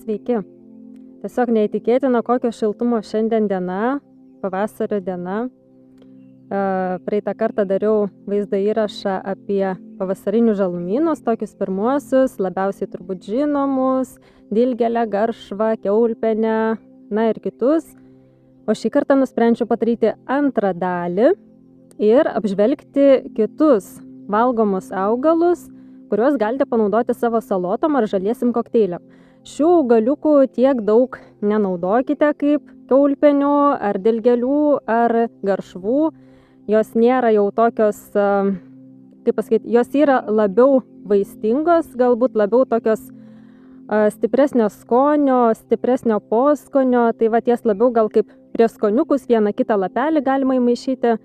Sveiki. Tiesiog neįtikėtina, kokio šiltumo šiandien diena, pavasario diena. Praeitą kartą dariau vaizdo įrašą apie pavasarinius žalumynus, tokius pirmuosius, labiausiai turbūt žinomus, dilgėlę, garšvą, kiaulpienę, na ir kitus. O šį kartą nusprendžiau padaryti antrą dalį ir apžvelgti kitus valgomus augalus, kuriuos galite panaudoti savo salotom ar žaliesim kokteiliam. Šių augaliukų tiek daug nenaudokite kaip kiaulpienių ar dilgėlių ar garšvų. Jos nėra jau tokios, jos yra labiau vaistingos, galbūt labiau tokios stipresnio skonio, stipresnio poskonio. Tai va ties labiau gal kaip prieskoniukus vieną kitą lapelį galima įmaišyti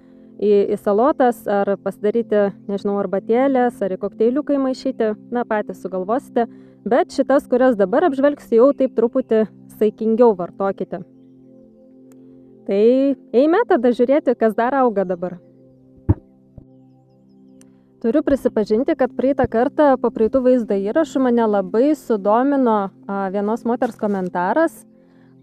į salotas ar pasidaryti, nežinau, arbatėlės ar į kokteiliuką įmaišyti. Na, patys sugalvosite. Bet šitas, kurias dabar apžvelgsiu, jau taip truputį saikingiau vartokite. Tai eime tada žiūrėti, kas dar auga dabar. Turiu prisipažinti, kad praeitą kartą po praeitų vaizdo įrašų mane labai sudomino vienos moters komentaras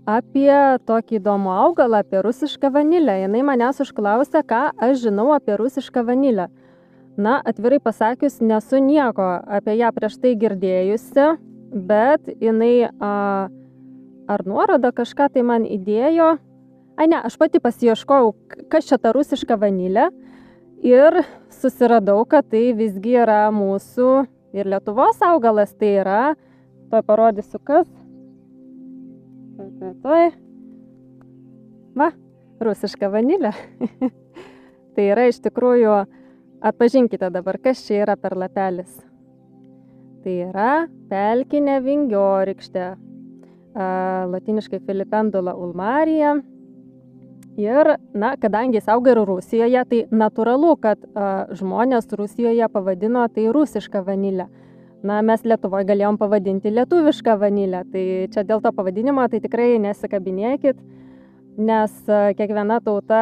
apie tokį įdomų augalą, apie rusišką vanilę. Jinai manęs užklausė, ką aš žinau apie rusišką vanilę. Na, atvirai pasakius, nesu nieko apie ją prieš tai girdėjusi, bet jinai ar nuorodą kažką tai man įdėjo. Ne, aš pati pasiieškojau, kas čia ta rusiška vanilė ir susiradau, kad tai visgi yra mūsų ir Lietuvos augalas. Tai yra, parodysiu kas. Va, rusiška vanilė. Tai yra iš tikrųjų. Atpažinkite dabar, kas čia yra per lapelis. Tai yra pelkinė vingiorykštė, latiniškai Filipendula ulmarija. Ir, na, kadangi jis auga ir Rusijoje, tai natūralu, kad žmonės Rusijoje pavadino tai rusišką vanilę. Na, mes Lietuvoje galėjom pavadinti lietuvišką vanilę. Tai čia dėl to pavadinimo tai tikrai nesikabinėkit, nes kiekviena tauta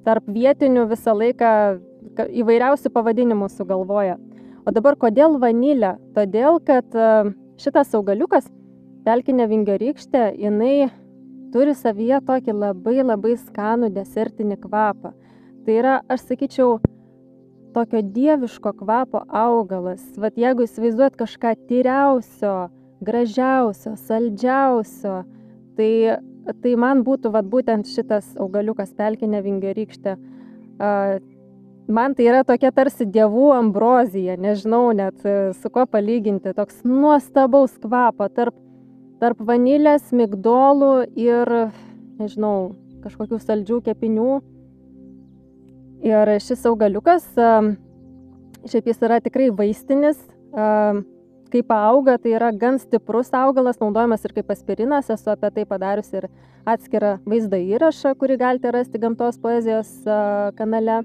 tarp vietinių visą laiką įvairiausių pavadinimų sugalvoja. O dabar kodėl vanilė? Todėl, kad šitas augaliukas, pelkinė vingiorykštė, jinai turi savyje tokį labai skanų desertinį kvapą. Tai yra, aš sakyčiau, tokio dieviško kvapo augalas. Vat jeigu įsivaizduojat kažką tyriausio, gražiausio, saldžiausio, tai man būtų vat būtent šitas augaliukas, pelkinė vingiorykštė. Man tai yra tokia tarsi dievų ambrozija, nežinau net su kuo palyginti, toks nuostabaus kvapo tarp vanilės, migdolų ir, nežinau, kažkokių saldžių kepinių. Ir šis augaliukas, šiaip jis yra tikrai vaistinis, kaip auga, tai yra gan stiprus augalas, naudojamas ir kaip aspirinas. Esu apie tai padariusi ir atskirą vaizdo įrašą, kurį galite rasti Gamtos poezijos kanale.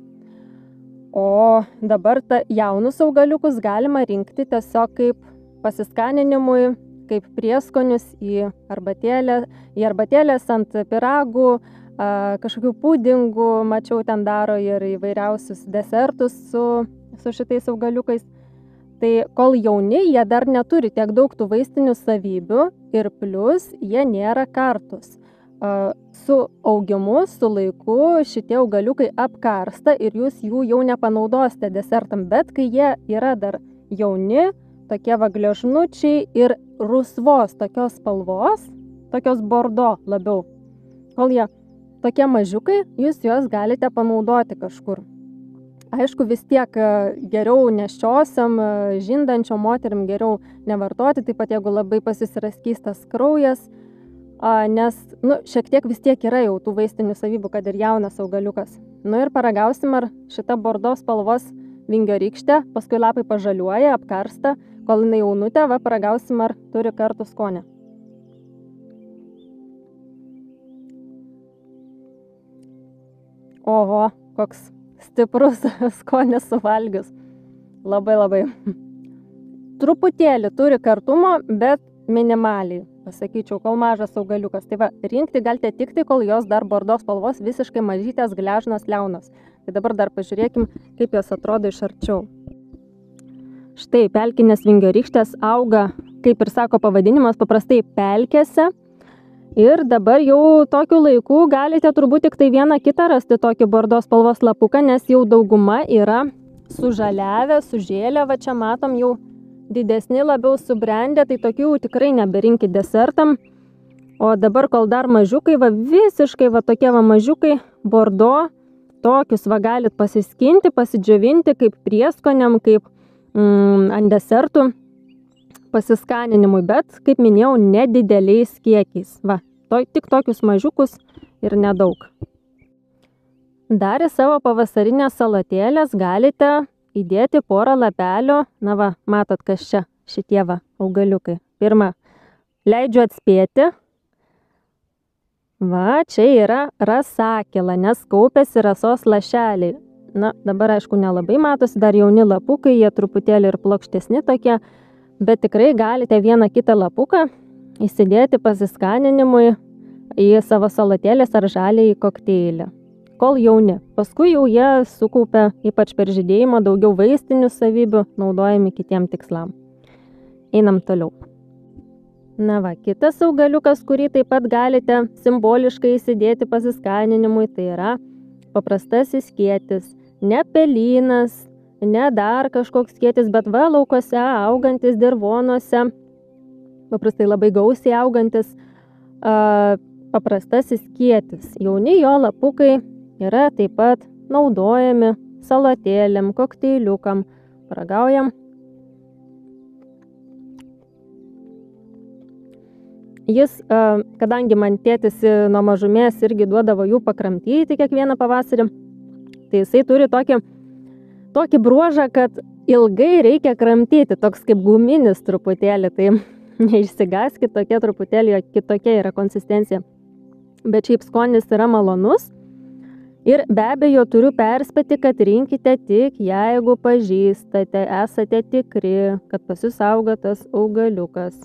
O dabar jaunus augaliukus galima rinkti tiesiog kaip pasiskaninimui, kaip prieskonius į arbatėlės ant pyragų, kažkokių pudingų, mačiau ten daro ir įvairiausius desertus su šitais augaliukais. Tai kol jauni, jie dar neturi tiek daug tų vaistinių savybių ir plus jie nėra kartus. Su augimu, su laiku šitie augaliukai apkarsta ir jūs jų jau nepanaudosite desertam, bet kai jie yra dar jauni, tokie gležnučiai ir rusvos tokios spalvos, tokios bordo labiau, kol jie tokie mažiukai, jūs juos galite panaudoti kažkur. Aišku, vis tiek geriau nėščiosiam, žindančiom moterim geriau nevartoti, taip pat jeigu labai pasisiraskys tas kraujas, nes šiek tiek vis tiek yra jau tų vaistinių savybių, kad ir jaunas augaliukas. Ir paragausim, ar šita bordo spalvos vingiorykštė, paskui lapai pažaliuoja, apkarsta, kol jinai jaunutė, paragausim, ar turi kartų skonį. Oho, koks stiprus skonis suvalgius. Labai. Truputėlį turi kartumo, bet minimaliai, pasakyčiau, kol mažas augaliukas. Tai va, rinkti galite tik tai, kol jos dar bordo spalvos visiškai mažytės, gležnos, liaunos. Tai dabar dar pažiūrėkim, kaip jos atrodo iš arčiau. Štai pelkinės vingiorykštės auga kaip ir sako pavadinimas, paprastai pelkėse. Ir dabar jau tokiu laiku galite turbūt tik tai vieną kitą rasti tokį bordo spalvos lapuką, nes jau dauguma yra sužaliavę, sužėlę, va čia matom jau didesni, labiau subrendę, tai tokių tikrai neberinkit desertam. O dabar, kol dar mažiukai, va visiškai va tokie va mažiukai bordo, tokius va galit pasiskinti, pasidžiovinti kaip prieskoniam, kaip ant desertų pasiskaninimui, bet, kaip minėjau, nedideliais kiekiais. Va, tik tokius mažiukus ir nedaug. Dar į savo pavasarinės salatėlės galite įdėti porą lapelių. Na va, matot, kas čia, šitie va augaliukai. Pirma, leidžiu atspėti. Va, čia yra rasakila, nes kaupiasi rasos lašeliai. Na, dabar aišku nelabai matosi, dar jauni lapukai, jie truputėlį ir plokštesni tokie, bet tikrai galite vieną kitą lapuką įsidėti pasiskaninimui į savo salatėlės ar žaliąjį kokteilį. Kol jauni. Paskui jau jie sukaupia, ypač per žydėjimą, daugiau vaistinių savybių, naudojami kitiem tikslam. Einam toliau. Na va, kitas augaliukas, kurį taip pat galite simboliškai įsidėti pasiskaninimui, tai yra paprastasis kietis. Ne pelynas, ne dar kažkoks kietis, bet va laukose augantis dirvonuose, paprastai labai gausiai augantis paprastasis kietis. Jauni jo lapukai yra taip pat naudojami salatėlėm, kokteiliukam, paragaujam. Jis, kadangi man tėtis nuo mažumės irgi duodavo jų pakramtyti kiekvieną pavasarį, tai jisai turi tokį bruožą, kad ilgai reikia kramtyti, toks kaip guminis truputėlį, tai neišsigaskit, tokie truputėlį kitokia yra konsistencija. Bet šiaip skonis yra malonus ir be abejo turiu perspėti, kad rinkite tik, jeigu pažįstate, esate tikri, kad pas jūs auga tas augaliukas.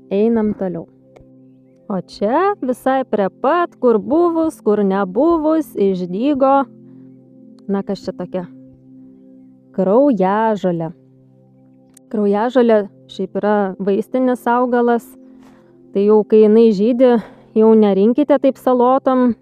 Einam toliau. O čia visai prie pat, kur buvus, kur nebuvus, išdygo, na kas čia tokia, kraujažolė. Kraujažolė šiaip yra vaistinis augalas, tai jau kai jinai žydi, jau nerinkite taip salotom,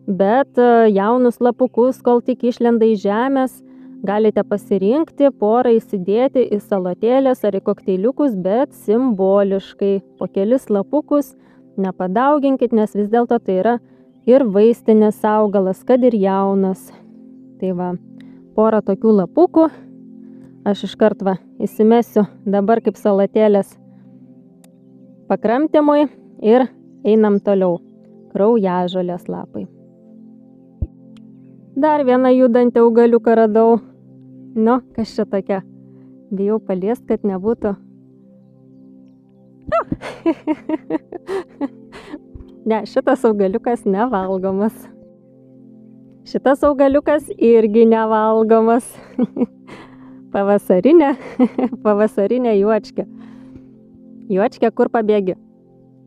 bet jaunus lapukus, kol tik išlenda į žemės, galite pasirinkti, porą įsidėti į salatėlės ar į kokteiliukus, bet simboliškai po kelis lapukus nepadauginkit, nes vis dėlto tai yra ir vaistinis augalas, kad ir jaunas. Tai va, porą tokių lapukų aš iškart va įsimesiu dabar kaip salatėlės pakramtymui ir einam toliau. Kraujažolės lapai. Dar vieną judantį augaliuką radau. Nu, kas čia tokia? Bijau paliest, kad nebūtų. Ne, šitas augaliukas nevalgomas. Šitas augaliukas irgi nevalgomas. Pavasarinė juočkė. Juočkė, kur pabėgi?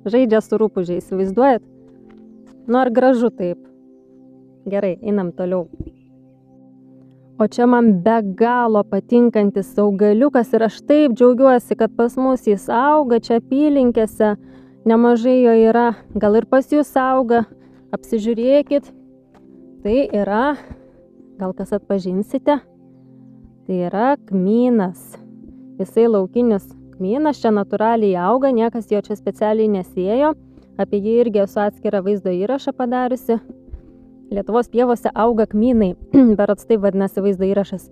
Žaidžia su rūpužiais, įsivaizduojat? Nu, ar gražu taip? Gerai, einam toliau. O čia man be galo patinkantis augaliukas ir aš taip džiaugiuosi, kad pas mus jis auga, čia apylinkėse, nemažai jo yra, gal ir pas jūs auga, apsižiūrėkit. Tai yra, gal kas atpažinsite, tai yra kmynas. Jisai laukinis kmynas, čia natūraliai auga, niekas jo čia specialiai nesėjo, apie jį irgi esu atskirą vaizdo įrašą padariusi. Lietuvos pievose auga kmynai, berods taip vadinasi vaizdo įrašas.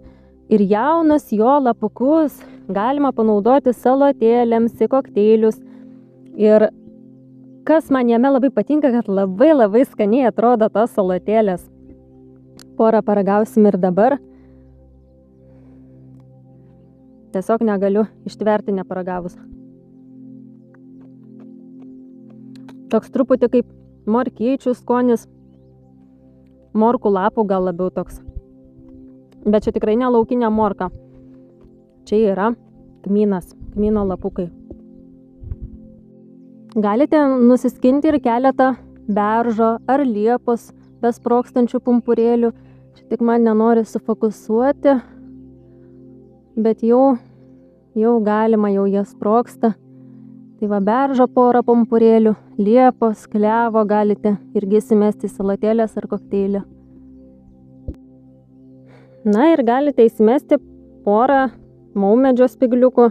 Ir jaunus jo lapukus galima panaudoti salatėlėms, į kokteilius. Ir kas man jame labai patinka, kad labai skaniai atrodo tos salatėlės. Porą paragausim ir dabar. Tiesiog negaliu ištverti neparagavus. Toks truputį kaip morkyčių skonis. Morkų lapų gal labiau toks. Bet čia tikrai ne laukinė morka. Čia yra kmynas, kmyno lapukai. Galite nusiskinti ir keletą beržo ar liepos besprogstančių pumpurėlių. Čia tik man nenori sufokusuoti, bet jau jau galima, jau jie sprogsta. Tai va, beržo porą pumpurėlių, liepos, klevo galite irgi įsimesti salotėlės ar kokteilį. Na ir galite įsimesti porą maumedžio spigliukų.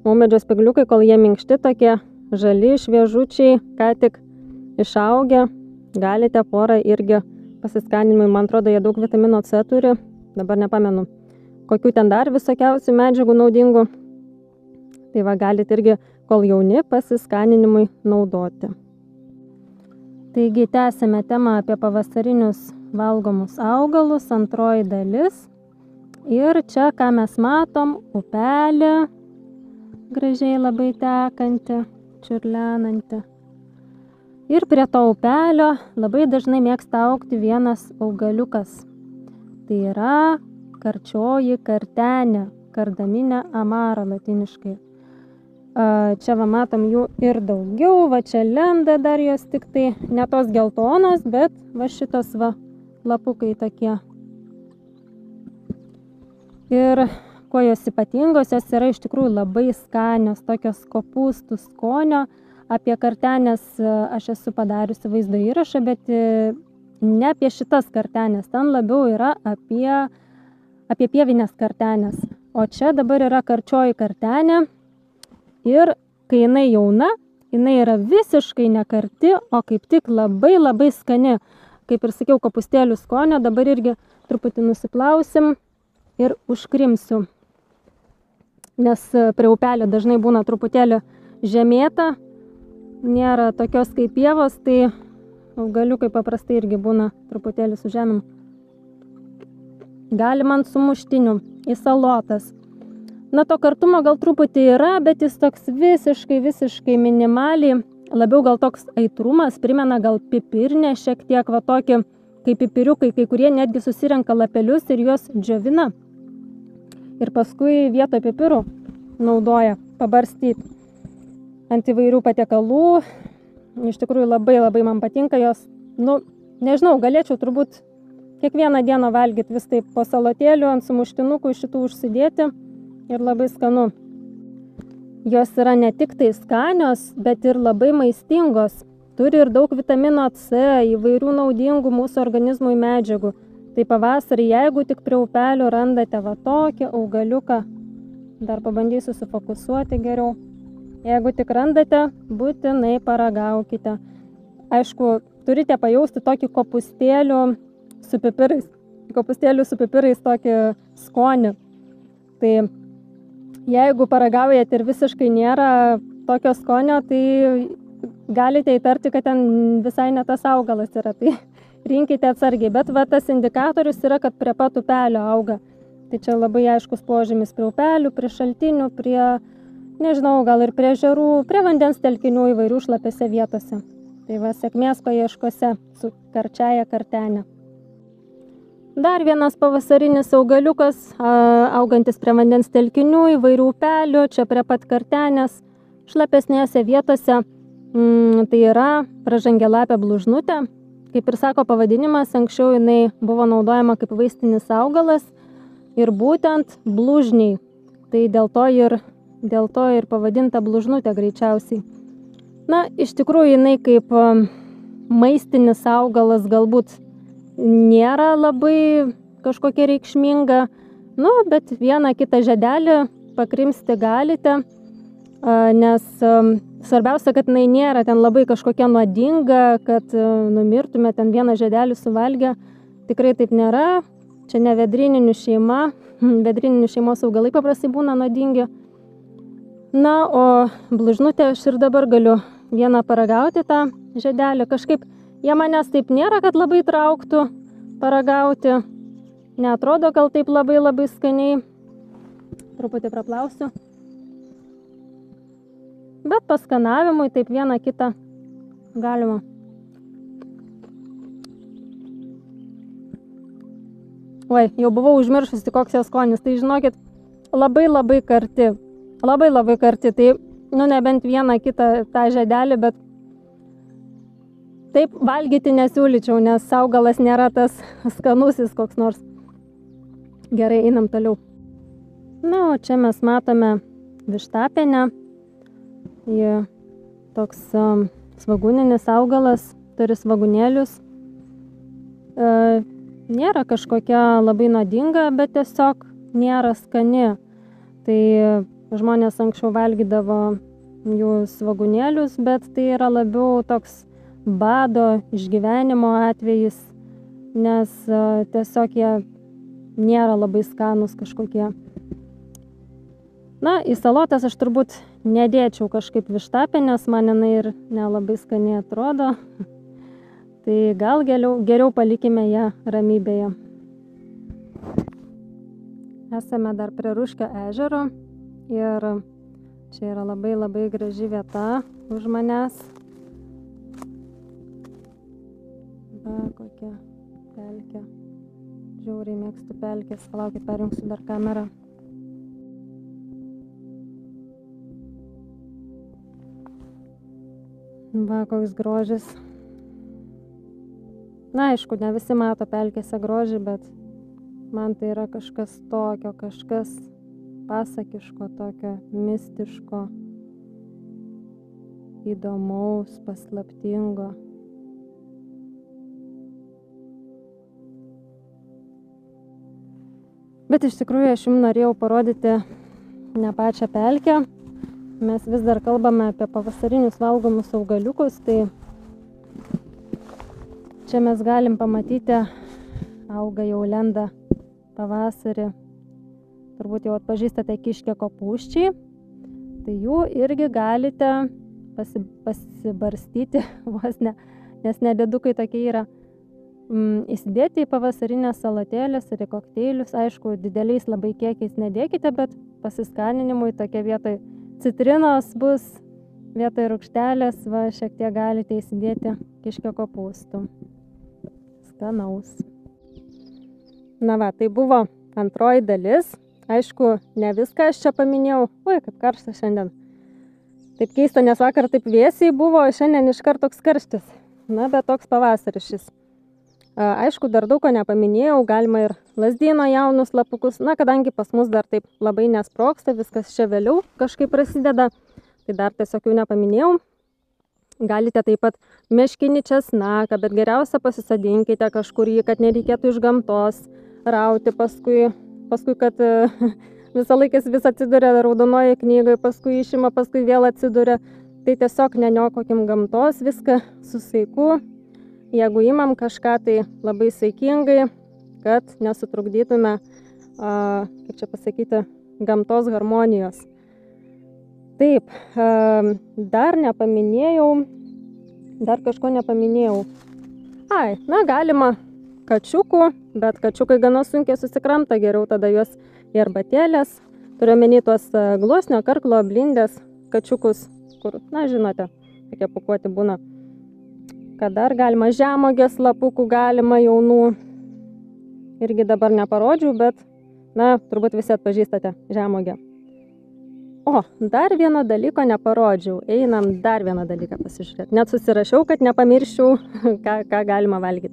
Maumedžio spigliukai, kol jie minkšti, tokie žali, šviežučiai, ką tik išaugę, galite porą irgi pasiskaninimui. Man atrodo, jie daug vitamino C turi, dabar nepamenu, kokių ten dar visokiausių medžiagų naudingų. Tai va, galite irgi, kol jauni, pasiskaninimui naudoti. Taigi, tęsime temą apie pavasarinius valgomus augalus, antroji dalis. Ir čia, ką mes matom, upelė, gražiai labai tekanti, čiurlenanti. Ir prie to upelio labai dažnai mėgsta augti vienas augaliukas. Tai yra karčioji kartenė, kardaminė amara latiniškai. Čia va matom jų ir daugiau, va čia lenda dar jos tik tai, ne tos geltonos, bet va šitos va lapukai tokie. Ir kuo jos ypatingos, jos yra iš tikrųjų labai skanios, tokios kopūstų skonio. Apie kartenės aš esu padariusi vaizdo įrašą, bet ne apie šitas kartenės, ten labiau yra apie pievinės kartenės. O čia dabar yra karčioji kartenė. Ir kai jinai jauna, jinai yra visiškai nekarti, o kaip tik labai labai skani. Kaip ir sakiau, kopūstėlių skonio, dabar irgi truputį nusiplausim ir užkrimsiu. Nes prie upelio dažnai būna truputėlį žemėta, nėra tokios kaip pievos, tai augaliukai paprastai irgi būna truputėlį su žemėm. Galima ant sumuštinių, į salotas. Na, to kartumo gal truputį yra, bet jis toks visiškai minimaliai, labiau gal toks aitrumas, primena gal pipirnę šiek tiek, va tokį kaip pipiriukai, kai kurie netgi susirenka lapelius ir juos džiovina. Ir paskui vietoj pipirų naudoja pabarstyti ant įvairių patiekalų. Iš tikrųjų labai man patinka jos, nežinau, galėčiau turbūt kiekvieną dieną valgyti vis taip po salotėlių, ant sumuštinukų šitų užsidėti. Ir labai skanu. Jos yra ne tik tai skanios, bet ir labai maistingos. Turi ir daug vitamino C, įvairių naudingų mūsų organizmui medžiagų. Tai pavasarį, jeigu tik prie upelio randate va tokį augaliuką, dar pabandysiu sufokusuoti geriau. Jeigu tik randate, būtinai paragaukite. Aišku, turite pajausti tokį kopūstėlių su pipirais tokį skonį. Tai jeigu paragaujate ir visiškai nėra tokio skonio, tai galite įtarti, kad ten visai ne tas augalas yra. Tai rinkite atsargiai. Bet va tas indikatorius yra, kad prie pat upelio auga. Tai čia labai aiškus požymis prie upelių, prie šaltinių, prie, nežinau, gal ir prie ežerų, prie vandens telkinių įvairių šlapiose vietose. Tai va, sėkmės paieškose su karčiaja kartenė. Dar vienas pavasarinis augaliukas, augantis prie vandens telkinių, įvairių upelių, čia prie pat kartenės, šlapesnėse vietose, tai yra pražangialapė blužnutė. Kaip ir sako pavadinimas, anksčiau jinai buvo naudojama kaip vaistinis augalas ir būtent blužniai. Tai dėl to ir pavadinta blužnutė greičiausiai. Na, iš tikrųjų jinai kaip maistinis augalas galbūt nėra labai kažkokia reikšminga, bet vieną kitą žiedelį pakrimsti galite, nes svarbiausia, kad jinai nėra ten labai kažkokia nuodinga, kad numirtume ten vieną žiedelį suvalgę. Tikrai taip nėra. Čia ne vedrininių šeima. Vedrininių šeimos augalai paprastai būna nuodingi. Na, o blužnutę aš ir dabar galiu vieną paragauti tą žiedelį. Kažkaip jie manęs taip nėra, kad labai trauktų paragauti. Neatrodo gal taip labai skaniai. Truputį praplausiu. Bet paskanavimui taip vieną kitą galima. Oi, jau buvau užmiršusi, koks jos skonis. Tai žinokit, labai karti. Labai karti. Tai, nebent vieną kitą tą žiedelį, bet taip valgyti nesiūlyčiau, nes augalas nėra tas skanusis koks nors. Gerai, einam toliau. Na, o čia mes matome vištapienę. Ji toks svogūninis augalas, turi svogūnėlius. Nėra kažkokia labai nuodinga, bet tiesiog nėra skani. Tai žmonės anksčiau valgydavo jų svogūnėlius, bet tai yra labiau toks bado išgyvenimo atvejis, nes tiesiog jie nėra labai skanus kažkokie. Na, į salotas aš turbūt nedėčiau kažkaip vištapienės, man jinai ir nelabai skaniai atrodo. Tai gal geriau palikime ją ramybėje. Esame dar prie Ruškio ežero ir čia yra labai graži vieta už manęs. Va, kokia pelkė. Žiauriai mėgstu pelkės. Palaukit, perjungsiu dar kamerą. Va, koks grožis. Na, aišku, ne visi mato pelkėse grožį, bet man tai yra kažkas tokio, kažkas pasakiško, tokio mistiško, įdomaus, paslaptingo. Bet iš tikrųjų aš jums norėjau parodyti ne pačią pelkę. Mes vis dar kalbame apie pavasarinius valgomus augaliukus, tai čia mes galim pamatyti, auga jau lenda pavasarį. Turbūt jau atpažįstate kiškio kopūsčiai. Tai jų irgi galite pasibarstyti vos ne, nes nedidukai tokie yra. Įsidėti į pavasarinės salatėlės ir į kokteilius. Aišku, dideliais labai kiekiais nedėkite, bet pasiskaninimui tokia vietoj citrinos bus, vietoj rūgštelės, va, šiek tiek galite įsidėti kiškio kopūstų. Skanaus. Na va, tai buvo antroji dalis. Aišku, ne viską aš čia paminėjau. Oi, kaip karšta šiandien. Taip keista, nes vakar taip vėsiai buvo, šiandien iškart toks karštis. Na, bet toks pavasaris šis. Aišku, dar daug ko nepaminėjau, galima ir lazdyno jaunus lapukus. Na, kadangi pas mus dar taip labai nesprogsta, viskas čia vėliau kažkaip prasideda, tai dar tiesiog jau nepaminėjau. Galite taip pat meškinį česnaką, bet geriausia pasisodinkite kažkur jį, kad nereikėtų iš gamtos rauti, paskui kad visą laikas vis atsiduria raudonoje knygoje, paskui išima, paskui vėl atsiduria. Tai tiesiog neniokokim gamtos, viską su saiku. Jeigu imam kažką, tai labai saikingai, kad nesutrukdytume, kaip čia pasakyti, gamtos harmonijos. Taip, dar kažko nepaminėjau. Na, galima kačiukų, bet kačiukai gana sunkiai susikramta, geriau tada juos į arbatėlės. Turiu omeny tuos gluosnio, karklo, blindės kačiukus, kur, na, žinote, tokie pakuoti būna. Kad dar galima žemogės lapukų, galima jaunų. Irgi dabar neparodžiau, bet, na, turbūt visi atpažįstate žemogę. O, dar vieno dalyko neparodžiau. Einam dar vieną dalyką pasižiūrėti. Net susirašiau, kad nepamirščiau, ką galima valgyti.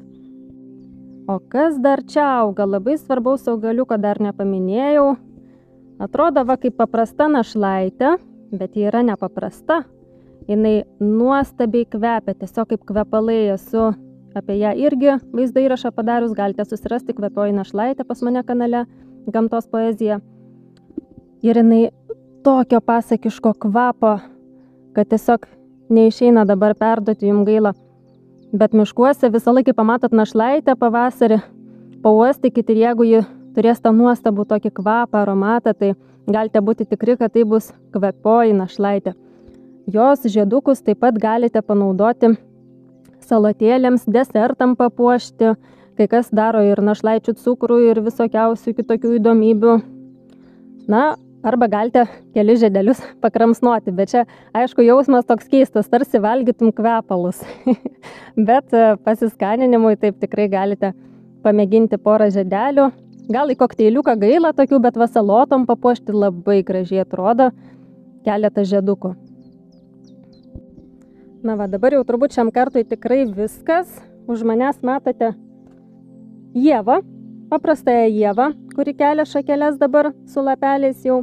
O kas dar čia auga? Labai svarbaus augaliuko dar nepaminėjau. Atrodo, va, kaip paprasta našlaitė, bet ji yra nepaprasta. Jinai nuostabiai kvepia, tiesiog kaip kvepalai. Esu apie ją irgi vaizdo įrašą padarius, galite susirasti Kvepioji našlaitė pas mane kanale Gamtos poezija. Ir jinai tokio pasakiško kvapo, kad tiesiog neišeina dabar perduoti, jums gaila. Bet miškuose visą laiką pamatot našlaitę pavasarį, pauostykit ir jeigu ji turės tą nuostabų tokį kvapą, aromatą, tai galite būti tikri, kad tai bus Kvepioji našlaitė. Jos žiedukus taip pat galite panaudoti salatėlėms, desertam papuošti, kai kas daro ir našlaičių cukrų ir visokiausių kitokių įdomybių. Na, arba galite keli žiedelius pakramsnoti, bet čia, aišku, jausmas toks keistas, tarsi valgytum kvepalus. Bet pasiskaninimui taip tikrai galite pamėginti porą žiedelių. Gal į kokteiliuką gaila tokių, bet vasalotom papuošti labai gražiai atrodo keletą žiedukų. Na va, dabar jau turbūt šiam kartui tikrai viskas. Už manęs matote ievą, paprastąją ievą, kuri kelia šakeles dabar su lapeliais jau.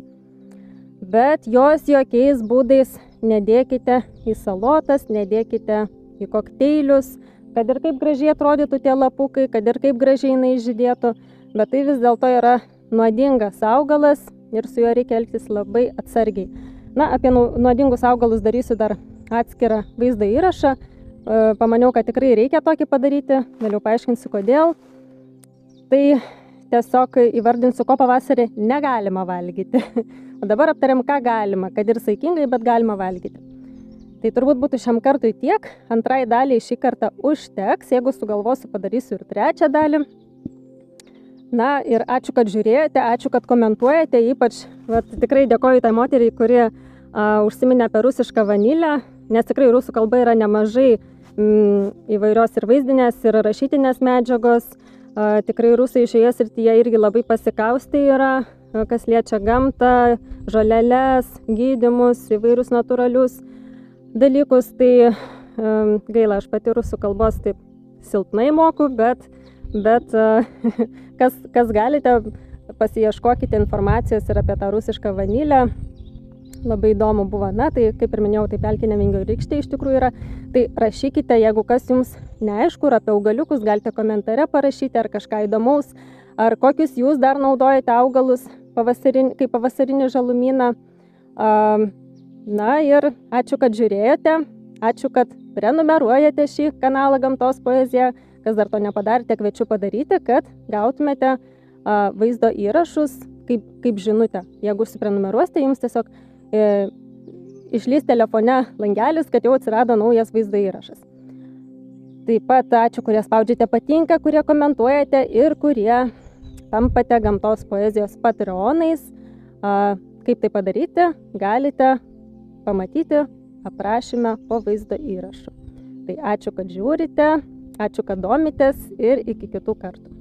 bet jos jokiais būdais nedėkite į salotas, nedėkite į kokteilius, kad ir kaip gražiai atrodytų tie lapukai, kad ir kaip gražiai jinai žydėtų, bet tai vis dėlto yra nuodingas augalas ir su juo reikia elgtis labai atsargiai. Na, apie nuodingus augalus darysiu dar atskirą vaizdo įrašą. Pamaniau, kad tikrai reikia tokį padaryti, vėliau paaiškinsiu kodėl. Tai tiesiog įvardinsiu, ko pavasarį negalima valgyti. O dabar aptariam, ką galima, kad ir saikingai, bet galima valgyti. Tai turbūt būtų šiam kartui tiek. Antrai daliai šį kartą užteks. Jeigu sugalvosiu, padarysiu ir trečią dalį. Na ir ačiū, kad žiūrėjote, ačiū, kad komentuojate. Ypač tikrai dėkoju tai moteriai, kuri užsiminė apie rusišką vanilę, nes tikrai rusų kalba yra nemažai įvairios ir vaizdinės, ir rašytinės medžiagos. Tikrai rusai šioje srityje irgi labai pasikaustę yra, kas liečia gamtą, žoleles, gydymus, įvairius natūralius dalykus. Tai gaila, aš pati rusų kalbos taip silpnai moku, bet kas galite, pasiieškokite informacijos ir apie tą rusišką vanilę. Labai įdomu buvo, na, tai kaip ir minėjau, tai pelkinė Vingio rykštė iš tikrųjų yra. Tai rašykite, jeigu kas jums neaišku, ir apie augaliukus galite komentare parašyti, ar kažką įdomaus, ar kokius jūs dar naudojate augalus kaip pavasarinį žalumyną. Na ir ačiū, kad žiūrėjote, ačiū, kad prenumeruojate šį kanalą Gamtos poezija. Kas dar to nepadarėte, kviečiu padaryti, kad gautumėte vaizdo įrašus kaip žinutę. Jeigu užsiprenumeruosite, jums tiesiog išlys telefone langelis, kad jau atsirado naujas vaizdo įrašas. Taip pat ačiū, kurie spaudžiate patinka, kurie komentuojate ir kurie tampate Gamtos poezijos patreonais. Kaip tai padaryti, galite pamatyti aprašyme po vaizdo įrašu. Tai ačiū, kad žiūrite, ačiū, kad domitės ir iki kitų kartų.